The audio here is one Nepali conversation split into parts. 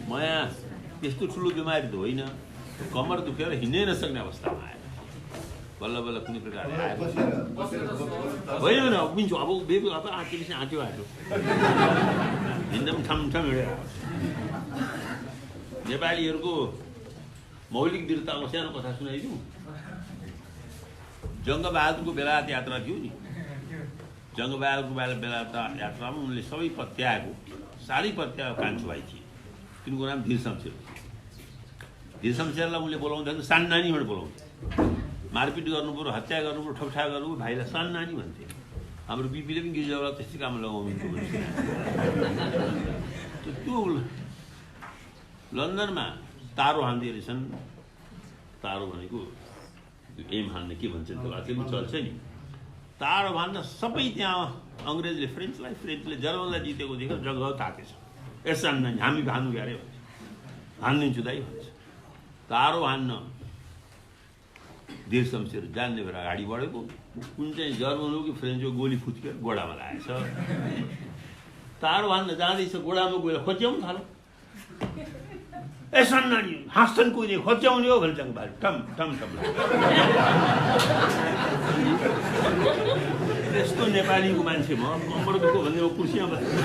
म यहाँ त्यस्तो ठुलो बिमारी त होइन, कमर दुखेर हिँड्नै नसक्ने अवस्थामा आयो। बल्ल बल्ल कुनै प्रकारले आएको होइन, उभिन्छु अब बेबी अब आँटेपछि आँट्यो हिँड्दा पनि ठमठम हिँडेर। नेपालीहरूको मौलिक वीरताको सानो कथा सुनाइदिउँ। जङ्गबहादुरको बेलायत यात्रा थियो नि, जङ्गबहादुरको बेलायत यात्रामा उनले सबै पत्याएको, साह्रै पत्याएको कान्छो भाइ थिए, तिनको नाम धीर शमशेर। धीर शमशेरलाई उनले बोलाउँदा सानो नानी भनेर बोलाउँथे। मारपिट गर्नु पऱ्यो, हत्या गर्नु पऱ्यो, ठोकठा गर्नु पऱ्यो, भाइलाई सानो नानी भन्थे। हाम्रो बिपीले पनि गिर्जावाला त्यस्तै काम लगाउनुहुन्थ्यो। त्यो लन्डनमा तारो हान्दै रहेछन्। तारो भनेको एम हान्ने के भन्छ त्यो अझै पनि चल्छ नि। तारो हान्न सबै त्यहाँ अङ्ग्रेजले फ्रेन्चले जर्मनलाई जितेको देखेर जग्गा तातेछ। यसो हान्न हामी हान्नु क्यारे भन्छ, हानिदिन्छु दाइ भन्छ। तारो हान्न धीर शमशेर जान्ने भएर अगाडि बढेको, कुन चाहिँ जर्मन हो कि फ्रेन्च हो गोली फुत्केर गोडामा लागेछ। तारो हान्न जाँदैछ, गोडामा गएर खोच्याउनु थाल्यो। यसो नानी हाँस्छन् कोही खोच्याउने हो भन्छ भाइ टम टम टम। त्यस्तो नेपालीको मान्छे म कम्बर दुःख भन्ने कुर्सीमा बस्छु।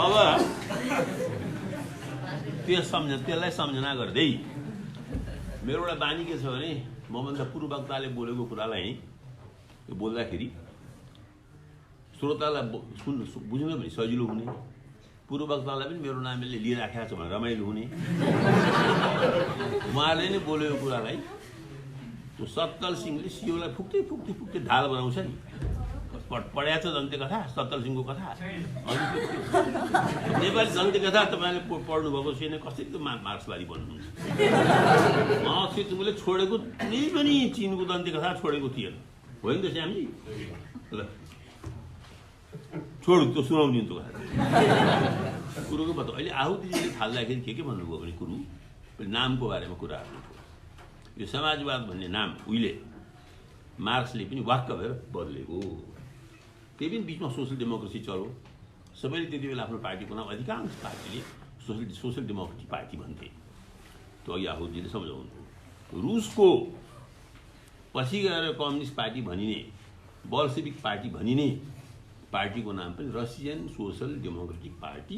अब त्यसलाई सम्झना गर्दै मेरो एउटा बानी के छ भने मभन्दा पूर्ववक्ताले बोलेको कुरालाई बोल्दाखेरि श्रोतालाई बुझ्नु पनि सजिलो हुने, पूर्ववक्तालाई पनि मेरो नामले लिइराखेको छ भने रमाइलो हुने। उहाँले नै बोलेको कुरालाई त्यो सत्तल सिंहले सियोलाई फुक्दै फुक्दै फुक्दै ढाल बनाउँछ नि। पढाएको छ दन्ते कथा, सत्तल सिंहको कथा। नेपाली दन्ते कथा तपाईँले पढ्नुभएको छैन, कसरी त मार्क्सवादी बन्नुहुन्छ। तिमीले छोडेको कुनै पनि चिनको दन्ते कथा छोडेको थिएन होइन त श्यामजी? ल छोड, त्यो सुनाउँदिनु त्यो कथा। कुरोको पत्ता अहिले आहुतिजीले थाल्दाखेरि के भन्नुभयो भने कुरो नामको बारेमा कुरा गर्नुभयो। यो समाजवाद भन्ने नाम उहिले मार्क्सले पनि वाक्क भएर बदलेको। त्यही पनि बिचमा सोसल डेमोक्रेसी चल्यो। सबैले त्यति बेला आफ्नो पार्टीको नाम, अधिकांश पार्टीले सोसल डेमोक्रेटिक पार्टी भन्थे। त्यो अघि आहुतिजीले सम्झाउनु। रुसको पछि गएर कम्युनिस्ट पार्टी भनिने, बल्सेविक पार्टी भनिने पार्टीको नाम पनि रसियन सोसल डेमोक्रेटिक पार्टी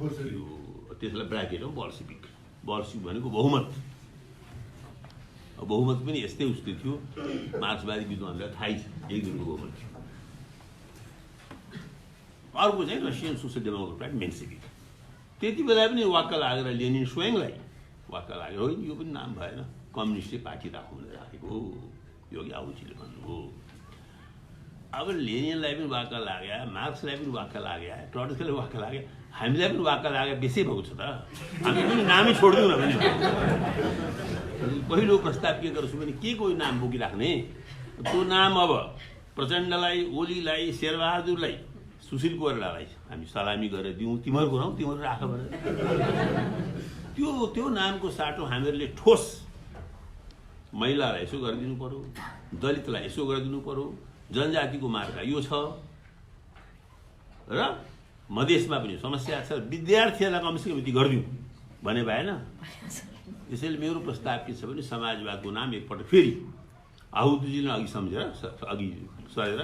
थियो। त्यसलाई ब्राकेटमा बल्सेविक। बल्सेविक भनेको बहुमत। बहुमत पनि यस्तै उस्तै थियो। मार्क्सवादी विद्वानलाई थाहै छ एक दिनको बहुमत थियो। अर्को चाहिँ रसियन सोसल डेमोक्रेटिक पार्टी मेन्सेभिक। त्यति बेला पनि वाक्क लागेर लेनिन स्वयंलाई वाक्क लागेर होइन यो पनि नाम भएन, कम्युनिस्टै पार्टी राखौँ भनेर राखेको हो, यो कि आहुतिले भन्नुभयो। अब लेनिनलाई पनि वाक्क लाग्यो, मार्क्सलाई पनि वाक्क लाग्यो, ट्रट्स्कीलाई वाक्क लाग्यो, हामीलाई पनि वाक्क लाग्यो, बेसै भएको छ त। हामी पनि नामै छोडिदिउँ न भने पहिलो प्रस्ताव के गर्छु भने के कोही नाम बोकिराख्ने। त्यो नाम अब प्रचण्डलाई, ओलीलाई, शेरबहादुरलाई, सुशील कोइरालालाई हामी सलामी गरेर दिउँ, तिमीहरूको नाउँ तिमीहरू राख भनेर। त्यो नामको साटो हामीहरूले ठोस महिलालाई यसो गरिदिनु पर्यो, दलितलाई यसो गरिदिनु पर्यो, जनजातिको मार्का यो छ र मधेसमा पनि समस्या छ, विद्यार्थीहरूलाई कमसेकम यति गरिदिउँ भने भएन। त्यसैले मेरो प्रस्ताव के छ भने समाजवादको नाम एकपल्ट फेरि आहुतिजीले अघि सम्झेर अघि सरेर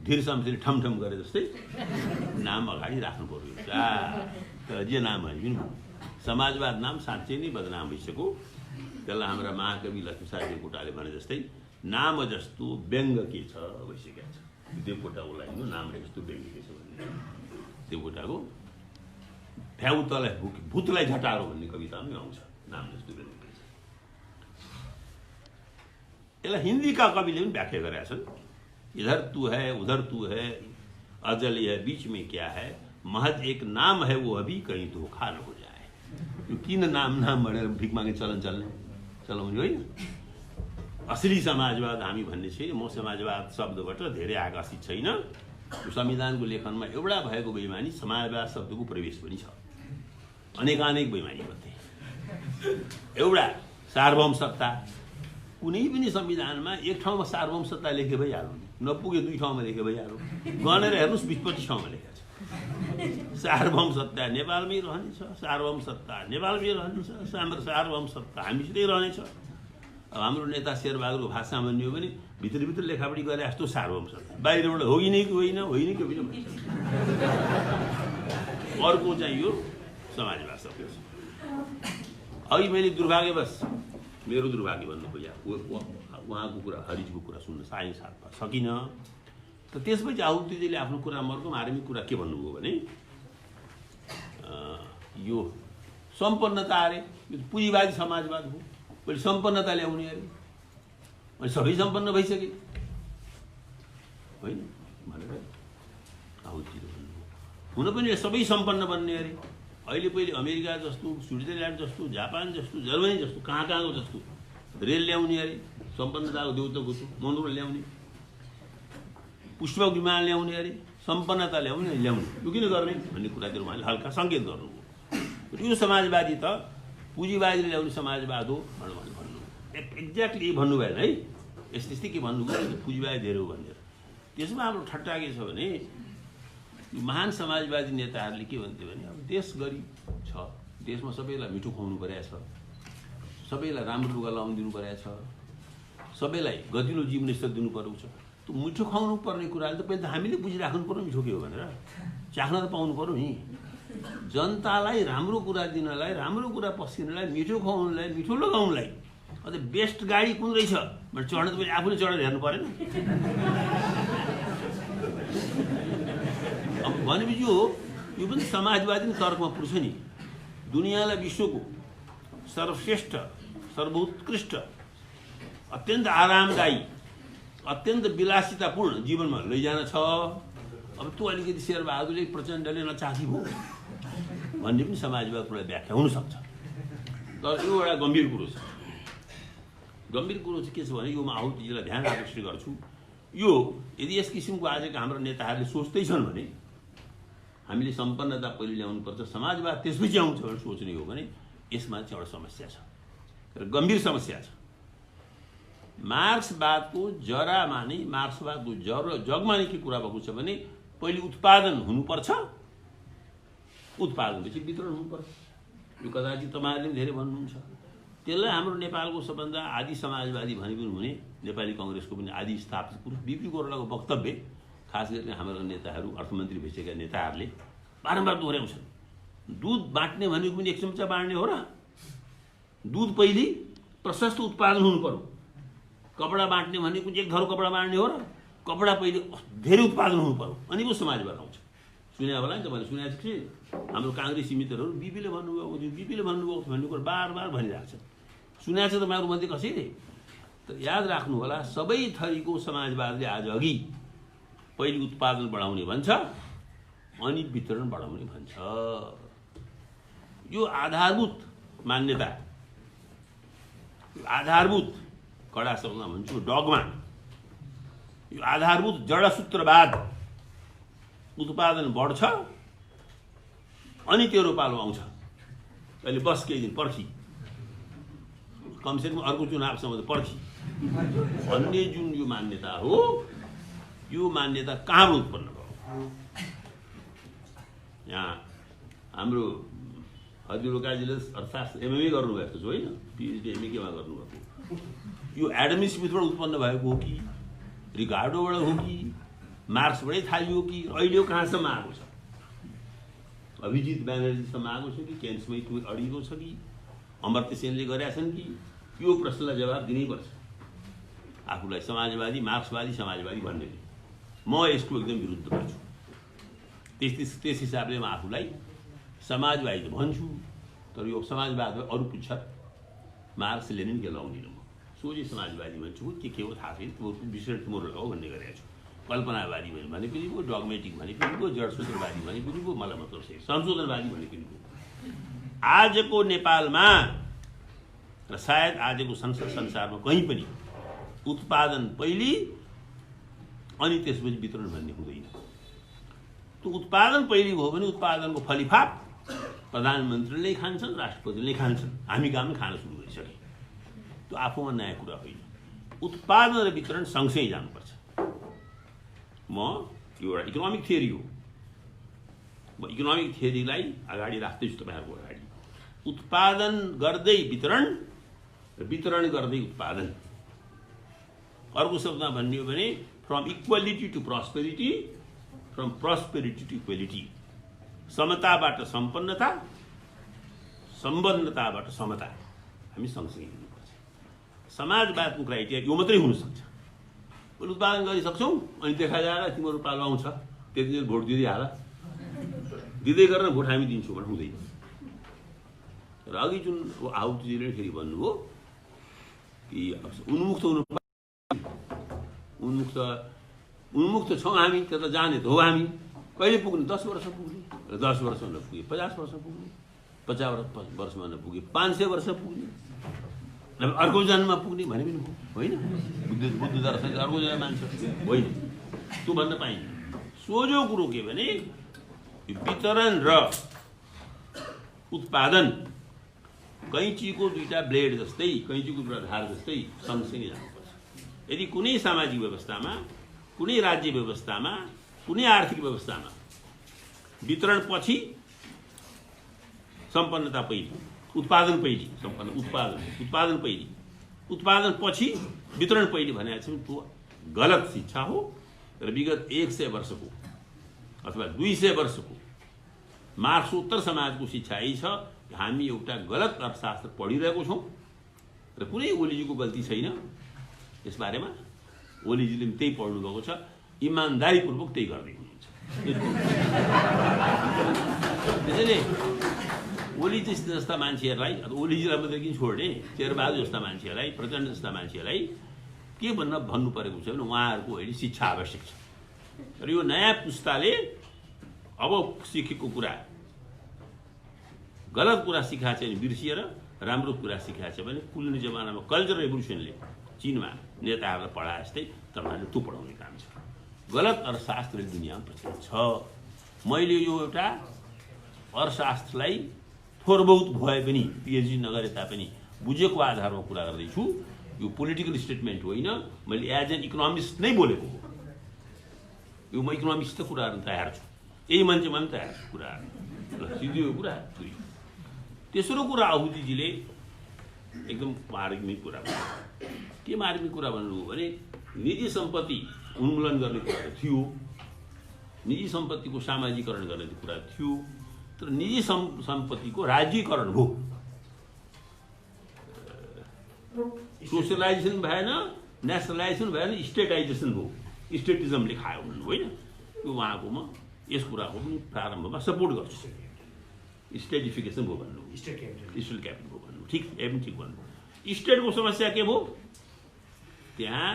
धीर शमशेरले ठमठम गरे जस्तै नाम अगाडि राख्नु पर्यो। तर जे नाम भने पनि समाजवाद नाम साँच्चै नै बदनाम भइसक्यो। त्यसलाई हाम्रा महाकवि लक्ष्मीसाई देवकोटाले भने जस्तै नाम जस्तो व्यङ्ग के छ भइसकेको छ। देवकोटा उसलाई नाम जस्तो व्यङ्ग के छ भन्ने देवकोटाको भ्याउतलाई भूतलाई झटारो भन्ने कवितामै आउँछ नाम जस्तो व्यङ्ग के छ। यसलाई हिन्दीका कविले पनि व्याख्या गरेका छन्। इधर तू है उधर तू है, अजल यह बीच में क्या है, महज एक नाम है वो अभी कहीं धोखा न हो जाए। यो किन नाम भनेर भिख मागे चलाउने होइन। असली समाजवाद हामी भन्ने चाहिँ म समाजवाद शब्दबाट धेरै आकर्षित छैन। संविधानको लेखनमा एउटा भएको बेइमानी समाजवाद शब्दको प्रवेश पनि छ। अनेकानेक बेइमानी मध्ये एउटा सार्वभौम सत्ता। कुनै पनि संविधानमा एक ठाउँमा सार्वभौम सत्ता लेखे भइहाल्यो नि। नपुगे 2 ठाउँमा लेखे भइहाल्यो। गनेर हेर्नुहोस् 20-25 ठाउँमा लेखेको छ। सार्वभौम सत्ता नेपालमै रहनेछ, सार्वभौम सत्ता नेपालमै रहनेछ, सार्वभौम सत्ता हामीसितै रहनेछ। अब हाम्रो नेता शेरबहादुरको भाषा भन्ने हो भने भित्रभित्र लेखापढी गरे जस्तो सार्वभौम सत्ता, बाहिरबाट होइन कि होइन, होइन कि होइन भन्छ। अर्को चाहिँ यो समाजवाद शब्द छ। अघि मैले दुर्भाग्यवश मेरो दुर्भाग्य भन्नु खोजेँ, उहाँको कुरा हरिजीको कुरा सुन्न साथ सकिनँ। त त्यसपछि आहुतिजीले आफ्नो कुरा मर्को मार्मिक कुरा के भन्नुभयो भने यो सम्पन्नता अरे यो पुँजीवादी समाजवाद हो, पहिले सम्पन्नता ल्याउने अरे, अनि सबै सम्पन्न भइसके होइन भनेर आहुतिजीले भन्नुभयो। हुन पनि सबै सम्पन्न बन्ने अरे। अहिले पहिले अमेरिका जस्तो, स्विजरल्यान्ड जस्तो, जापान जस्तो, जर्मनी जस्तो कहाँको जस्तो रेल ल्याउने अरे, सम्पन्नताको देउताको मनोबल ल्याउने, पुष्पक विमान ल्याउने अरे, सम्पन्नता ल्याउने यो किन गर्ने भन्ने कुरातिर उहाँले हल्का सङ्केत गर्नुभयो। यो समाजवादी त पुँजीवादीले ल्याउने समाजवाद हो भनेर भन्नुभयो। एक्ज्याक्टली भन्नु भएन है, यस्तै के भन्नुभयो पुँजीवादी धेरै हो भनेर। त्यसमा हाम्रो ठट्टा के छ भने महान समाजवादी नेताहरूले के भन्थे भने अब देश गरिब छ, देशमा सबैलाई मिठो खुवाउनु परेको छ, सबैलाई राम्रो लुगा लाउनु दिनु परेको छ, सबैलाई गतिलो जीवनस्तर दिनु परेको छ। त्यो मिठो खुवाउनु पर्ने कुराले त पहिला त हामीले बुझिराख्नु पर्यो मिठो के हो भनेर, चाख्न त पाउनु पर्यो नि। जनतालाई राम्रो कुरा दिनलाई, राम्रो कुरा पस्किनलाई, मिठो खुवाउनुलाई, मिठो लगाउनुलाई अझ बेस्ट गाडी कुन रहेछ भने चढ्न त पहिले आफूले चढेर हेर्नु परेन। अब भनेपछि यो पनि समाजवादी तर्कमा पुग्छ नि। दुनियाँलाई विश्वको सर्वश्रेष्ठ, सर्वोत्कृष्ट, अत्यन्त आरामदायी, अत्यन्त विलासितापूर्ण जीवनमा लैजान छ। अब त्यो अलिकति शेरबहादुरले प्रचण्डले नचाखी भयो भन्ने पनि समाजवादको व्याख्या हुनसक्छ। तर यो एउटा गम्भीर कुरो छ। गम्भीर कुरो चाहिँ के छ भने यो म आहुतिजीलाई ध्यान आकर्षित गर्छु। यो यदि यस किसिमको आजका हाम्रो नेताहरूले सोच्दैछन् भने हामीले सम्पन्नता पहिले ल्याउनुपर्छ, समाजवाद त्यसपछि आउँछ भनेर सोच्ने हो भने यसमा चाहिँ एउटा समस्या छ, गम्भीर समस्या छ। मार्क्सवादको जरामा नै, मार्क्सवादको जगमा नै के कुरा भएको छ भने पहिले उत्पादन हुनुपर्छ, उत्पादनपछि वितरण हुनुपर्छ। यो कदाचित तपाईँहरूले पनि धेरै भन्नुहुन्छ। त्यसलाई हाम्रो नेपालको सबभन्दा आदि समाजवादी भने पनि हुने नेपाली कङ्ग्रेसको पनि आदि स्थापित पुरुष बिपी कोइरालाको वक्तव्य, खास गरी हाम्रो नेताहरू, अर्थमन्त्री भइसकेका नेताहरूले बारम्बार दोहोऱ्याउँछन्। दुध बाँट्ने भनेको पनि 1 चम्चा बाँड्ने हो र? दुध पहिले प्रशस्त उत्पादन हुनु पर्यो। कपडा बाँट्ने भनेको 1 धरो कपडा बाँड्ने हो र? कपडा पहिले धेरै उत्पादन हुनु पर्यो, अनि पो समाजवाद आउँछ। सुने होला नि तपाईँले, सुनेको छ कि हाम्रो काङ्ग्रेसी मित्रहरू बिपीले भन्नुभयो, बिपीले भन्नुभयो भन्ने कुरो बार भनिरहेको छ। सुनेको छ तपाईँहरू मध्ये कसैले? तर याद राख्नु होला, सबै थरीको समाजवादले आज अघि पहिले उत्पादन बढाउने भन्छ, अनि वितरण बढाउने भन्छ। यो आधारभूत मान्यता, यो आधारभूत कडा शब्दमा भन्छु डगमा, यो आधारभूत जडसूत्रवाद, उत्पादन बढ्छ अनि तेरो पालो आउँछ, अहिले बस केही दिन पर्खी, कमसेकम अर्को चुनावसम्म त पर्खी भन्ने जुन यो मान्यता हो, यो मान्यता कहाँबाट उत्पन्न भयो? यहाँ हाम्रो हजुरकाजीले अर्थात् एमएमए गर्नुभएको छ होइन, पिएचडी एमए केमा गर्नुभएको? यो एडम स्मिथबाट उत्पन्न भएको हो कि रिकार्डोबाट हो कि मार्क्सबाटै थालियो कि अहिले कहाँसम्म आएको छ? अभिजित ब्यानर्जीसम्म आएको छ कि केन्समै अडिएको छ कि अमर्त्य सेनले गरेका छन् कि? यो प्रश्नलाई जवाब दिनैपर्छ आफूलाई। समाजवादी, मार्क्सवादी, समाजवादी भन्ने म यसको एकदम विरुद्धमा छु। त्यस हिसाबले म आफूलाई समाजवादी भन्छु, तर यो समाजवादमा अरू पुग्छ मार्क्स लेनिन के लाउँदिनँ। म सोझै समाजवादी भन्छु, के हो थाहा छैन, विषय तिम्रो हो भन्ने गरेको छु। कल्पनावादी भने पनि भयो, डगमेटिक भने पनि भयो, जडसूत्रवादी भने पनि भयो, मलाई मतलब चाहिँ संशोधनवादी भने पनि भयो। आजको नेपालमा र सायद आजको संसारमा कहीँ पनि उत्पादन पहिले अनि त्यसपछि वितरण भन्ने हुँदैन। त्यो उत्पादन पहिले भयो भने उत्पादनको फलिफाप प्रधानमन्त्रीले खान्छन्, राष्ट्रपतिले खान्छन्, हामी काम खान सुरु गरिसके। त्यो आफूमा नयाँ कुरा होइन। उत्पादन र वितरण सँगसँगै जानुपर्छ। म यो एउटा इकोनोमिक थियोरी हो, म इकोनोमिक थियोरीलाई अगाडि राख्दैछु तपाईँहरूको अगाडि। उत्पादन गर्दै वितरण र वितरण गर्दै उत्पादन। अर्को शब्दमा भन्ने हो भने from equality to prosperity, from prosperity to equality. समताबाट सम्पन्नता, सम्पन्नताबाट समता। हामी सँगसँगै हिँड्नुपर्छ। समाजवादको क्राइटेरिया यो मात्रै हुनसक्छ। उत्पादन गरिसक्छौँ अनि देखाएर तिम्रो पालो आउँछ, त्यति बेला भोट दिँदै हाल, दिँदै गरेर भोट हामी दिन्छौँ भने हुँदैन। र अघि जुन आहुतिजीले फेरि भन्नुभयो कि उन्मुक्त हुनु, उन्मुक्त छौँ हामी, त्यो त जाने त हो हामी। कहिले पुग्ने? 10 वर्ष पुग्ने, र 10 वर्षमा नपुगे 50 वर्ष पुग्ने, 50 वर्षमा नपुगे 500 वर्ष पुग्ने, अर्को जन्ममा पुग्ने भने पनि हो, होइन? बुद्ध दर्शन अर्को जन्म मान्छ, होइन? त्यो भन्न पाइन्छ। सोझो कुरो के भने वितरण र उत्पादन कैँचीको दुईटा ब्लेड जस्तै, कैँचीको दुईटा धार जस्तै सँगसँगै जानुपर्छ। यदि कुनै सामाजिक व्यवस्थामा, कुनै राज्य व्यवस्थामा, कुनै आर्थिक व्यवस्थामा वितरण पछि सम्पन्नता पहिली, उत्पादन पहिली, उत्पादन पहिली, उत्पादन पछि वितरण पहिली भनेको चाहिँ त्यो गलत शिक्षा हो। र विगत 100 वर्षको अथवा 200 वर्षको मार्क्सोत्तर समाजको शिक्षा यही छ। हामी एउटा गलत अर्थशास्त्र पढिरहेको छौँ र कुनै ओलीजीको गल्ती छैन यसबारेमा। ओलीजीले पनि त्यही पढ्नुभएको छ, इमान्दारीपूर्वक त्यही गर्दै हुनुहुन्छ। त्यसैले ओलीजी जस्ता मान्छेहरूलाई, ओलीजीलाई मात्रै किन छोड्ने, शेरबहादुर जस्ता मान्छेहरूलाई, प्रचण्ड जस्ता मान्छेहरूलाई के भन्नु परेको छ भने उहाँहरूको अहिले शिक्षा आवश्यक छ। र यो नयाँ पुस्ताले अब सिकेको कुरा, गलत कुरा सिकाएको छ भने बिर्सिएर राम्रो कुरा सिकाएको छ भने, पुल्ने जमानामा कल्चर रेभोल्युसनले चीनमा नेताहरूलाई पढाए जस्तै तपाईँहरूले त्यो पढाउने काम छ। गलत अर्थशास्त्र दुनियाँमा प्रचलित छ। मैले यो एउटा अर्थशास्त्रलाई थोर बहुत भए पनि, पिएचडी नगरे तापनि बुझेको आधारमा कुरा गर्दैछु। यो पोलिटिकल स्टेटमेन्ट होइन, मैले एज एन इकोनोमिस्ट नै बोलेको हो। यो म इकोनोमिक्सको कुराहरू तयार छु, यही मान्छेमा पनि तयार छु कुराहरू, सिधै यो कुरा। तेस्रो कुरा आहुतिजीले एकदम मार्मिक कुरा भन्नुभयो। के मार्मिक कुरा भन्नुभयो भने निजी सम्पत्ति उन्मूलन गर्ने कुरा थियो, निजी सम्पत्तिको सामाजिकरण गर्ने कुरा थियो, तर निजी सम्पत्तिको राज्यीकरण हो। सोसियलाइजेसन भएन, नेसनलाइजेसन भएन, स्टेटाइजेसन हो। स्टेटिजमले खायो भन्नु होइन। यो उहाँको म यस कुराको पनि प्रारम्भमा सपोर्ट गर्छु। स्टेटिफिकेसन भयो भन्नु, स्टेट क्यापिटल भयो भन्नु, ठिक, एकदम ठिक भन्नु। स्टेटको समस्या के भयो? त्यहाँ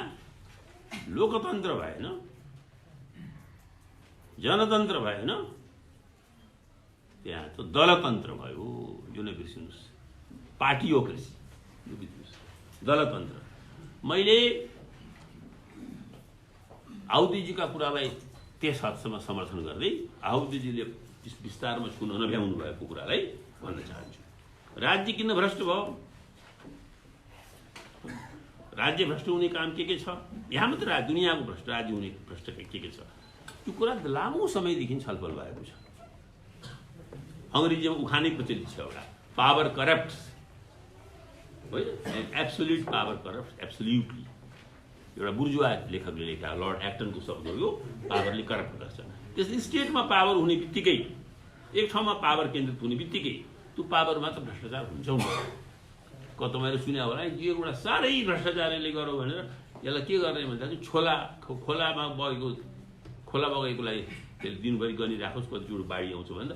लोकतन्त्र भएन, जनतन्त्र भएन, त्यहाँ त दलतन्त्र भयो। यो नबिर्सिनुहोस्, पार्टियोक्रेसी, यो बुझ्नुहोस्, दलतन्त्र। मैले आहुतिजीका कुरालाई त्यस हदसम्म समर्थन गर्दै आहुतिजीले विस्तारमा छुन नभ्याउनु भएको कुरालाई भन्न चाहन्छु। राज्य किन भ्रष्ट भयो? राज्य भ्रष्ट हुने काम के छ? यहाँ मात्र दुनियाँको भ्रष्ट राज्य हुने भ्रष्ट के छ? यो कुरा लामो समयदेखि छलफल भएको छ। अङ्ग्रेजीमा उखानै प्रचलित छ एउटा, पावर करप्ट्स, होइन? Absolute power corrupts absolutely. एउटा बुर्जुवा लेखकले लेखा, लर्ड एक्टनको शब्द हो यो, पावरले करप्ट गर्छ। त्यसले स्टेटमा पावर हुने बित्तिकै, एक ठाउँमा पावर केन्द्रित हुने बित्तिकै त्यो पावरमा त भ्रष्टाचार हुन्छ। तपाईँले सुने होला यो एउटा साह्रै भ्रष्टाचारले गर्यो भनेर यसलाई के गर्ने भन्दा चाहिँ खोलामा बगेकोलाई त्यसले दिनभरि गरिराखोस्, कतिचोटि बाढी आउँछ भन्दा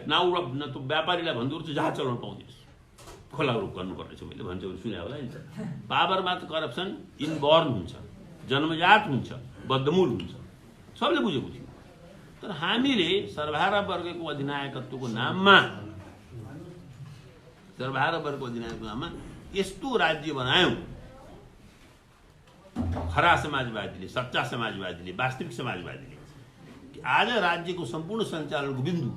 नाउडा न त व्यापारीलाई भन्दै चाहिँ जहाज चलाउनु पाउँदैछ, खोला रोक गर्नुपर्नेछ मैले भन्छ भने सुने होला नि त। पावरमा त करप्सन इनबर्न हुन्छ, जन्मजात हुन्छ, बद्धमूल हुन्छ, सबले बुझेको थियो। तर हामीले सर्वहारा वर्गको अधिनायकत्वको नाममा यस्तो राज्य बनायौँ, खरा समाजवादीले, सच्चा समाजवादीले, वास्तविक समाजवादीले, कि आज राज्यको सम्पूर्ण सञ्चालनको बिन्दु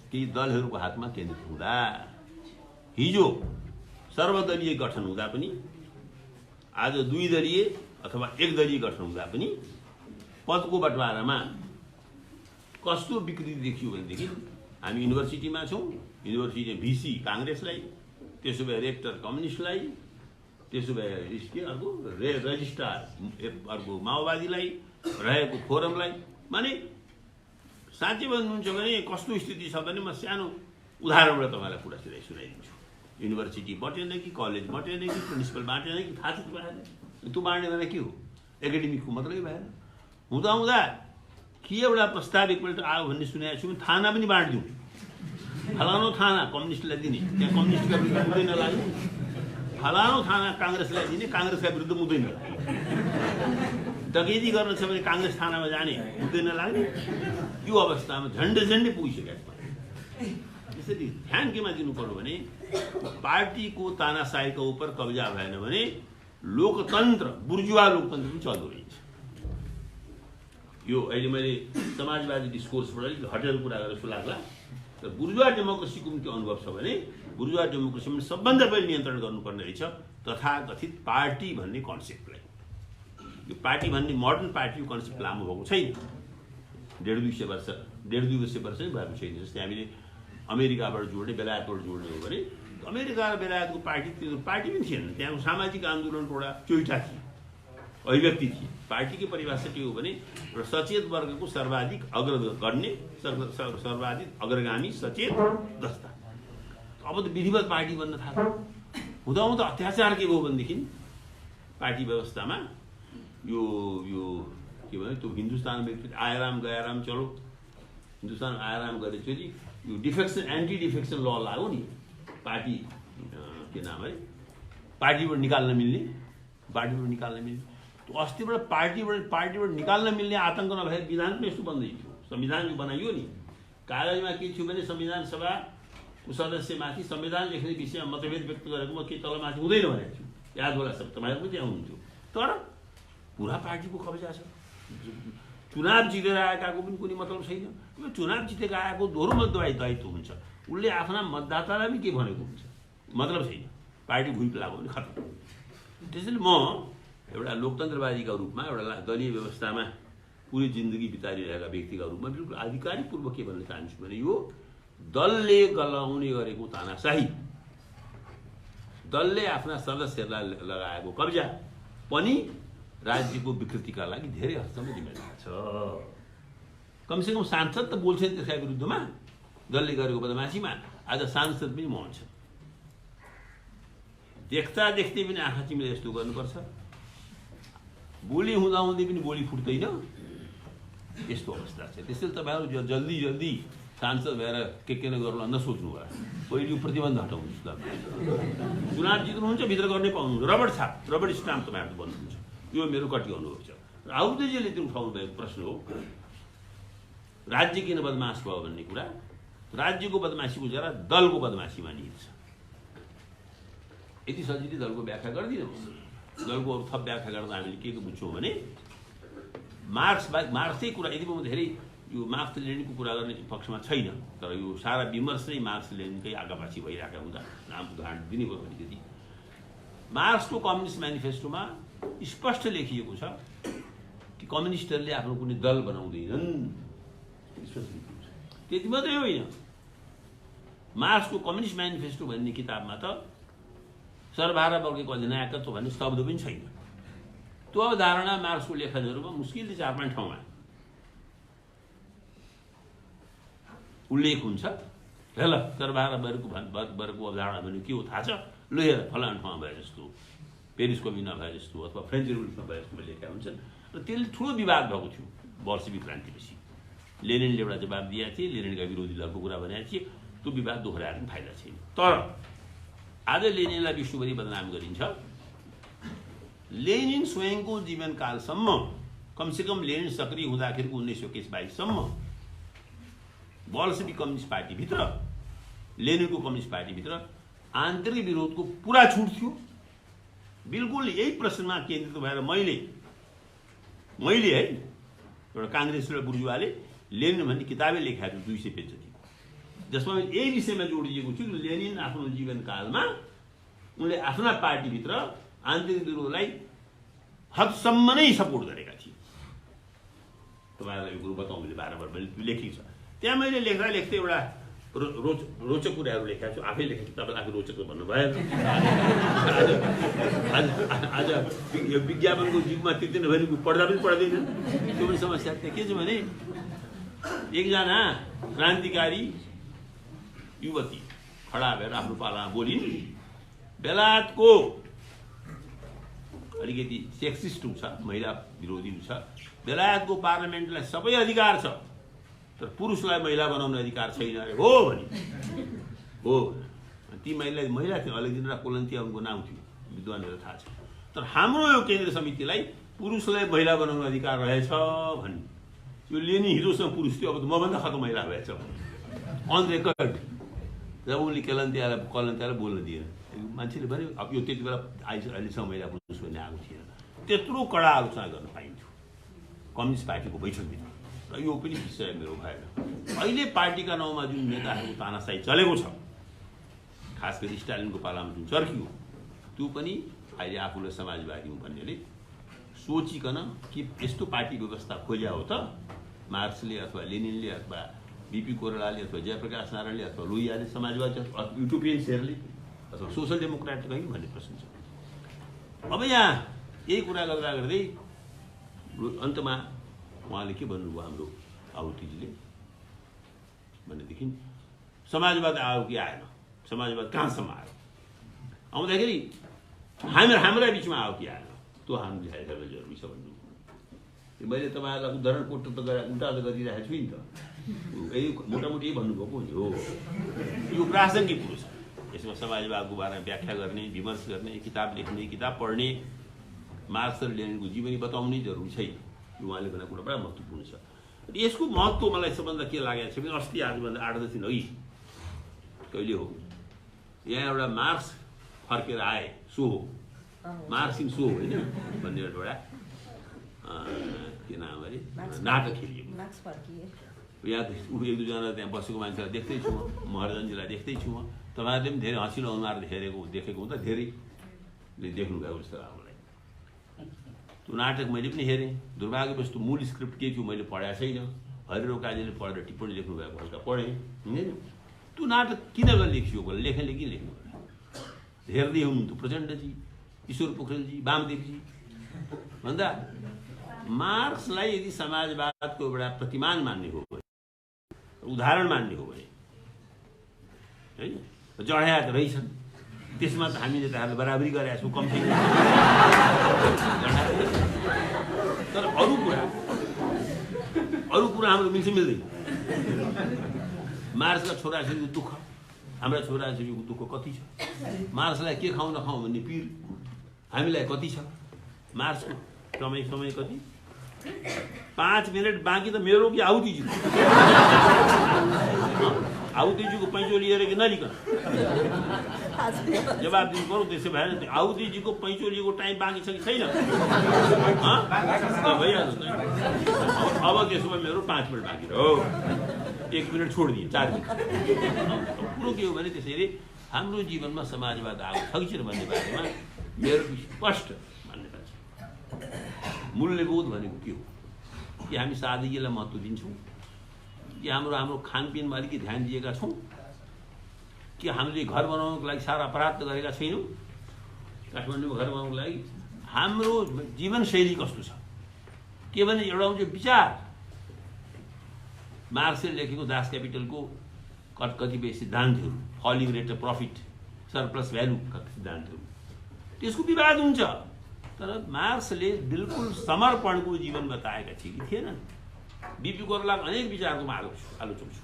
केही दलहरूको हातमा केन्द्रित हुँदा, हिजो सर्वदलीय गठन हुँदा पनि, आज 2 दलीय अथवा 1 दलीय गठन हुँदा पनि पदको बटवारामा कस्तो विकृति देखियो भनेदेखि हामी युनिभर्सिटीमा छौँ, युनिभर्सिटी भिसी काङ्ग्रेसलाई, त्यसो भए रेक्टर कम्युनिस्टलाई, त्यसो भए के अर्को रजिस्ट्रार अर्को माओवादीलाई, रहेको फोरमलाई। माने साँच्चै भन्नुहुन्छ भने कस्तो स्थिति छ भने म सानो उदाहरणबाट तपाईँलाई कुरा सुनाइदिन्छु। युनिभर्सिटी बटेन कि कलेज बटेन कि प्रिन्सिपल बाँटेन कि थाहा छ भएन, त्यो बाँड्ने भने के हो, एकाडेमिकको मात्रै भएन। हुँदा हुँदा के एउटा प्रस्ताव एकपल्ट आयो भन्ने सुनेको छु, थाना पनि बाँडिदिउँ, फलानु थाना कम्युनिस्टलाई दिने, त्यहाँ कम्युनिस्टका विरुद्ध हुँदैन लाग्ने, फलानु थाना काङ्ग्रेसलाई दिने, काङ्ग्रेसका विरुद्ध हुँदैन लाग्ने, डकैती गर्न छ भने काङ्ग्रेस थानामा जाने, हुँदैन लाग्ने। यो अवस्थामा झन्डै पुगिसकेको छ। त्यसरी ध्यान केमा दिनु पर्यो भने पार्टीको तानाशाहीको उप कब्जा भएन भने लोकतन्त्र, बुर्जुवा लोकतन्त्र पनि चल्दो रहेछ। यो अहिले मैले समाजवादी डिस्कोर्सबाट अलिक हटेर कुरा गरेर जस्तो लाग्ला, तर बुर्जुवा डेमोक्रेसीको पनि के अनुभव छ भने बुर्जुवा डेमोक्रेसीमा सबभन्दा पहिले नियन्त्रण गर्नुपर्ने रहेछ तथाकथित पार्टी भन्ने कन्सेप्टलाई। यो पार्टी भन्ने मोडर्न पार्टीको कन्सेप्ट लामो भएको छैन, 150-200 वर्ष 150-200 वर्ष नै भएको छैन। जस्तै हामीले अमेरिकाबाट जोड्ने, बेलायतबाट जोड्ने हो भने अमेरिका र बेलायतको पार्टी पनि थिएन, त्यहाँको सामाजिक आन्दोलनको एउटा चोइटा थिए, अभिव्यक्ति थिए। पार्टीकै परिभाषा के हो भने एउटा सचेत वर्गको सर्वाधिक सर्वाधिक अग्रगामी सचेत दस्ता। अब त विधिवत पार्टी बन्न थाल्यो। हुँदा अत्याचार के भयो भनेदेखि पार्टी व्यवस्थामा यो के भन्यो, त्यो हिन्दुस्तानमा आयाराम गयाराम चलो, हिन्दुस्तान आयाराम गरेपछि यो डिफेक्सन एन्टी डिफेक्सन ल लाग्यो नि, पार्टी के नाम है, पार्टीबाट निकाल्न मिल्ने। त्यो अस्तिबाट पार्टीबाट निकाल्न मिल्ने आतंक नभएर विधान पनि यस्तो बन्दै थियो। संविधान जो बनाइयो नि, कागजमा के थियो भने संविधान सभाको सदस्यमाथि संविधान लेख्ने विषयमा मतभेद व्यक्त गरेको के तलमाथि हुँदैन भनेको छु, याद होला सब, तपाईँहरू पनि त्यहाँ हुनुहुन्थ्यो। तर पुरा पार्टीको कब्जा छ। चुनाव जितेर आएकाको पनि कुनै मतलब छैन। चुनाव जितेर आएको दोहोरो दायित्व हुन्छ, उसले आफ्ना मतदातालाई पनि के भनेको हुन्छ, मतलब छैन। पार्टी भुइँ लाग्यो भने खतम। त्यसैले म एउटा लोकतन्त्रवादीका रूपमा, एउटा दलीय व्यवस्थामा पुरै जिन्दगी बिताइरहेका व्यक्तिका रूपमा बिल्कुल आधिकारिकपूर्वक के भन्न चाहन्छु भने यो दलले गलाउने गरेको तानाशाही, दलले आफ्ना सदस्यहरूलाई लगाएको कब्जा पनि राज्यको विकृतिका लागि धेरै हदसम्म जिम्मेदार छ। कमसेकम सांसद त बोल्छन् त्यसका विरुद्धमा, दलले गरेको बदमासीमा। आज सांसद पनि महन्छ, देख्दै पनि आँखा चिम्लेर यस्तो गर्नुपर्छ, बोली हुँदाहुँदै पनि बोली फुट्दैन, यस्तो अवस्था छ। त्यसैले तपाईँहरू जल्दी सांसद भएर के गर्नु नसोच्नु होला। पहिले यो प्रतिबन्ध हटाउनुहोस् ल। चुनाव जित्नुहुन्छ, भित्र गर्नै पाउनुहुन्छ, रबड स्टाम्प तपाईँहरू बन्नुहुन्छ। यो मेरो कति अनुभव छ। राउतेजीले त्यो उठाउनु भएको प्रश्न हो, राज्य किन बदमास भयो भन्ने कुरा। राज्यको बदमासीको जरा दलको बदमासीमा निहित छ। यति सजिलै दलको व्याख्या गरिदिनुहोस्। दलको अरू थप व्याख्या गर्दा हामीले के बुझ्छौँ भने मार्क्सै कुरा, यदि म धेरै यो मार्क्स लेनिनको कुरा गर्ने पक्षमा छैन, तर यो सारा विमर्श नै मार्क्स लेनिनकै आगापाछी भइरहेका हुँदा नाम उदाहरण दिने भयो अलिकति। मार्क्सको कम्युनिस्ट म्यानिफेस्टोमा स्पष्ट लेखिएको छ कि कम्युनिस्टहरूले आफ्नो कुनै दल बनाउँदैनन्। त्यति मात्रै होइन, मार्क्सको कम्युनिस्ट म्यानिफेस्टो भन्ने किताबमा त सर्वहारा वर्गको अधिनायकत्व भन्ने शब्द पनि छैन। त्यो अवधारणा मार्क्सको लेखनहरूमा मुस्किलले 4-5 ठाउँमा उल्लेख हुन्छ। ल सर्वहारा वर्गको अवधारणा भने के हो थाहा छ, ल हेर फलाना ठाउँमा भए जस्तो, पेरिस कम्युनमा भए जस्तो अथवा फ्रेन्च रिभोल्युसनमा भए जस्तो लेखेका हुन्छन्। र त्यसले ठुलो विवाद भएको थियो बोल्सेविक क्रान्तिपछि। लेनिनले एउटा जवाब दिएका थिए, लेनिनका विरोधीहरूको कुरा भनेका थिए, त्यो विवाद दोहोऱ्याएर पनि फाइदा छैन। तर आज लेनिनलाई विश्वभरि बदनाम गरिन्छ। लेनिन स्वयंको जीवनकालसम्म, कमसेकम लेनिन सक्रिय हुँदाखेरिको 1921-22सम्म बोल्सेविक कम्युनिस्ट पार्टीभित्र, लेनिनको कम्युनिस्ट पार्टीभित्र आन्तरिक विरोधको पुरा छुट थियो। बिल्कुल यही प्रश्नमा केन्द्रित भएर मैले है एउटा काङ्ग्रेस र बुर्जुवाले लेनिन भन्ने किताबै लेखाएको 200 पेज जति, जसमा यही विषयमा जोडिएको छु कि लेनिन आफ्नो जीवनकालमा उनले आफ्ना पार्टीभित्र आन्तरिक विरोधलाई हदसम्म नै सपोर्ट गरेका थिए। तपाईँहरूलाई यो कुरो बताउँ मैले बारम्बार मैले लेखेको छ। त्यहाँ मैले लेख्दै एउटा रोचक कुराहरू लेखेको छु, आफै लेखेको छु, तपाईँले आफै रोचक भन्नुभयो। आज यो विज्ञापनको युगमा त्यो भने पढ्दा पनि पढ्दैन, त्यो पनि समस्या। त्यहाँ के छ भने एकजना क्रान्तिकारी युवती खडा भएर आफ्नो पालामा बोलिन्, बेलायतको अलिकति सेक्सिस्ट छ, महिला विरोधी छ, बेलायतको पार्लियामेन्टलाई सबै अधिकार छ तर पुरुषलाई महिला बनाउने अधिकार छैन अरे। हो भने हो, ती महिला थियो, अलेक्जेन्ड्रा कोलन्तिया उनको नाम थियो, विद्वानहरू थाहा छ। तर हाम्रो यो केन्द्र समितिलाई पुरुषलाई महिला बनाउने अधिकार रहेछ भन्ने, यो लेनी हिरोसँग पुरुष थियो, अब त मभन्दा खतम महिला भएछ अन रेकर्ड। जब उसले कोलन्तियालाई बोल्न दिएन, मान्छेले भन्यो अब यो त्यति बेला अहिलेसम्म महिला पुरुष भन्ने आएको थिएन, त्यत्रो कडा आलोचना गर्न पाइन्थ्यो कम्युनिस्ट पार्टीको बैठकभित्र। र यो पनि विषय मेरो भएन। अहिले पार्टीका नाउँमा जुन नेताहरूको तानाशाही चलेको छ, खास गरी स्टालिनको पालामा जुन चर्कियो, त्यो पनि अहिले आफूलाई समाजवादी भन्नेले सोचिकन कि यस्तो पार्टी व्यवस्था खोल्या हो त मार्क्सले अथवा लेनिनले अथवा बीपी कोइरालाले अथवा जयप्रकाश नारायणले अथवा लोहियाले समाजवादी अथवा युटोपियन्सहरूले अथवा सोसल डेमोक्रेट कहीँ भन्ने प्रश्न छ। अब यहाँ यही कुरा गर्दा गर्दै अन्तमा उहाँले के भन्नुभयो हाम्रो आहुतिजीले भनेदेखि समाजवाद आयो कि आएन, समाजवाद कहाँसम्म आयो, आउँदाखेरि हाम्रा बिचमा आयो कि आएन, त्यो हामीले हेर्न जरुरी छ भन्नु। मैले तपाईँहरूलाई उदाहरण कोट त उल्टा त गरिरहेको छु नि त, यही मोटामोटी यही भन्नुभएको हो। यो प्रासङ्गिक कुरो छ, यसमा समाजवादको बारेमा व्याख्या गर्ने, विमर्श गर्ने, किताब लेख्ने, किताब पढ्ने, मार्क्स र लेनिनको जीवनी बताउनै जरुरी छैन। यो उहाँले भनेको कुरा बडा महत्त्वपूर्ण छ। यसको महत्त्व मलाई सबभन्दा के लागेको छ भने अस्ति आजभन्दा 8-10 दिन अघि कहिले हो यहाँ एउटा मार्क्स फर्केर आए सो हो, मार्क्सिङ सो होइन भन्ने एउटा के नाम अरे नाटक खेलिएको। यहाँ एक दुईजना त्यहाँ बसेको मान्छेलाई देख्दैछु म, महर्जनजीलाई देख्दैछु म, तपाईँहरूले पनि धेरै हँसिलो अनुहार देखेको हुँदा धेरैले देख्नुभएको जस्तो लाग्यो मलाई। त्यो नाटक मैले पनि हेरेँ, दुर्भाग्यवश त्यो मूल स्क्रिप्ट के थियो मैले पढाएको छैन, हरिरो काजीले पढेर टिप्पणी लेख्नुभएको हल्का पढेँ होइन। त्यो नाटक किन लेखियो होला, लेखनले किन लेख्नु होला, हेर्दै हुनुहुन्थ्यो प्रचण्डजी, ईश्वर पोखरेलजी, वामदेवजी भन्दा मार्क्सलाई यदि समाजवादको एउटा प्रतिमान मान्ने हो भने, उदाहरण मान्ने हो भने होइन, जडाया त रहेछन्, त्यसमा त हामी नेताहरूले बराबरी गरेका छौँ कम्ती। तर अरू कुरा हाम्रो मिल्छ मिल्दैन। मार्क्सका छोराछोरीको दुःख, हाम्रा छोराछोरीको दुःख कति छ, मार्क्सलाई के खाउँ नखाउँ भन्ने पिर हामीलाई कति छ, मार्क्सको समय कति 5 मिनट बाँकी त मेरो कि आहुतिजीको, आहुतिजीको पैँचो लिएर कि नलिकन जवाब दिनु पर्यो। त्यसो भएन आहुतिजीको पैँचो लिएको टाइम बाँकी छ कि छैन, भइहाल्छ। अब त्यसो भए मेरो 5 मिनट बाँकी रह्यो, 1 मिनट छोडिदिएँ, 4 मिनट। कुरो के हो भने त्यसैले हाम्रो जीवनमा समाजवाद आएको छ कि छैन भन्ने बारेमा मेरो स्पष्ट मान्यता छ। मूल्यबोध भनेको के हो, कि हामी सादगीलाई महत्त्व दिन्छौँ, कि हाम्रो खानपिनमा अलिकति ध्यान दिएका छौँ, कि हामीले घर बनाउनको लागि सारा प्राप्त गरेका छैनौँ, काठमाडौँमा घर बनाउनको लागि हाम्रो जीवनशैली कस्तो छ, के भने एउटा हुन्छ विचार। मार्क्सले लेखेको दास क्यापिटलको कतिपय सिद्धान्तहरू, falling rate of profit, surplus भ्यालुका सिद्धान्तहरू, त्यसको विवाद हुन्छ। तर मार्क्सले बिल्कुल समर्पणको जीवन बताएका थिए कि थिएनन्। बीपी कोइरालाको अनेक विचारको म आलोचक छु,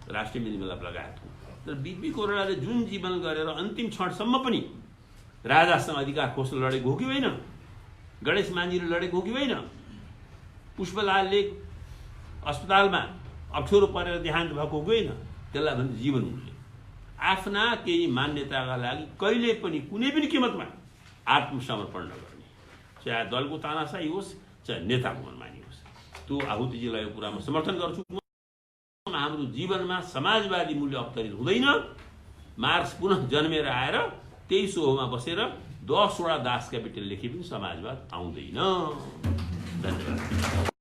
राष्ट्रिय मेलमिलाप लगायतको। तर बीपी कोइरालाले जुन जीवन गरेर अन्तिम क्षणसम्म पनि राजासँग अधिकार खोज्न लडेको हो कि होइन, गणेश मान्जीले लडेको हो कि होइन, पुष्पलालले अस्पतालमा अप्ठ्यारो परेर देहान्त भएको हो कि होइन, त्यसलाई भन्छ जीवन मूल्य। आफ्ना केही मान्यताका लागि कहिले पनि कुनै पनि कीमतमा आत्मसमर्पण नगर्ने, चाहे दलको तानाशाही होस् चाहे नेताको मनमानी होस्। त्यो आहुतिजीलाई यो कुरामा समर्थन गर्छु। हाम्रो जीवनमा समाजवादी मूल्य अवतरित हुँदैन। मार्क्स पुनः जन्मेर आएर त्यही सोहोमा बसेर 10 वटा दास क्यापिटल लेखे पनि समाजवाद आउँदैन। धन्यवाद।